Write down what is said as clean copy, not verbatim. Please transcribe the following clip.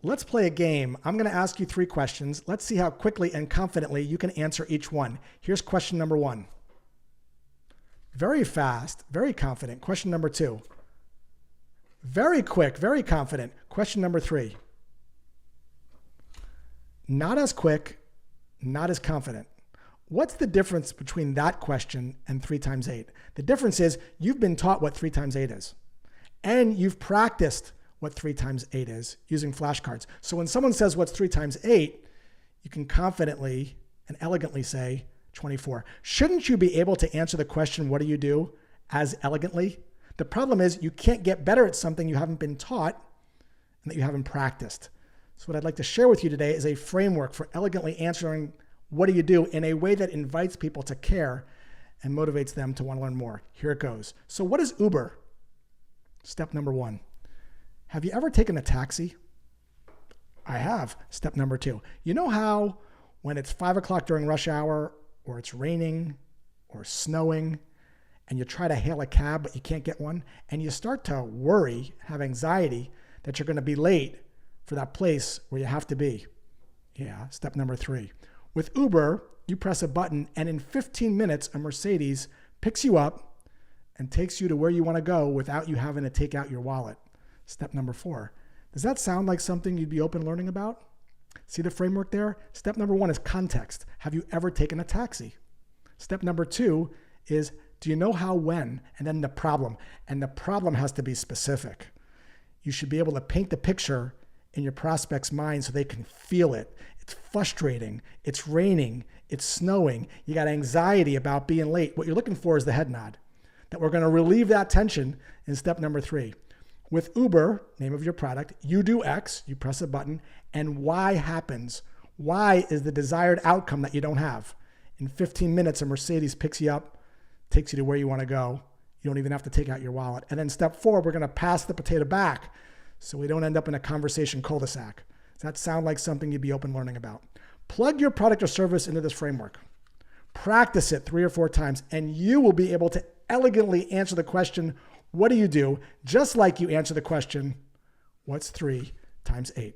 Let's play a game. I'm going to ask you 3 questions. Let's see how quickly and confidently you can answer each one. Here's question number 1. Very fast, very confident. Question number 2. Very quick, very confident. Question number 3. Not as quick, not as confident. What's the difference between that question and 3 times 8? The difference is you've been taught what 3 times 8 is, and you've practiced what 3 times 8 is using flashcards. So when someone says what's 3 times 8, you can confidently and elegantly say 24. Shouldn't you be able to answer the question, what do you do, as elegantly? The problem is you can't get better at something you haven't been taught and that you haven't practiced. So what I'd like to share with you today is a framework for elegantly answering what do you do in a way that invites people to care and motivates them to want to learn more. Here it goes. So what is Uber? Step number 1. Have you ever taken a taxi? I have. Step number 2. You know how when it's 5 o'clock during rush hour, or it's raining or snowing, and you try to hail a cab, but you can't get one, and you start to worry, have anxiety that you're going to be late for that place where you have to be? Yeah, step number 3. With Uber, you press a button, and in 15 minutes, a Mercedes picks you up and takes you to where you want to go without you having to take out your wallet. Step number 4. Does that sound like something you'd be open learning about? See the framework there? Step number 1 is context. Have you ever taken a taxi? Step number 2 is, do you know how, when? And then the problem. And the problem has to be specific. You should be able to paint the picture in your prospect's mind so they can feel it. It's frustrating. It's raining. It's snowing. You got anxiety about being late. What you're looking for is the head nod. That we're going to relieve that tension in step number 3. With Uber, name of your product, you do X, you press a button, and Y happens. Y is the desired outcome that you don't have. In 15 minutes, a Mercedes picks you up, takes you to where you want to go. You don't even have to take out your wallet. And then step 4, we're going to pass the potato back so we don't end up in a conversation cul-de-sac. Does that sound like something you'd be open learning about? Plug your product or service into this framework. Practice it 3 or 4 times, and you will be able to elegantly answer the question, what do you do? Just like you answer the question, what's 3 times 8?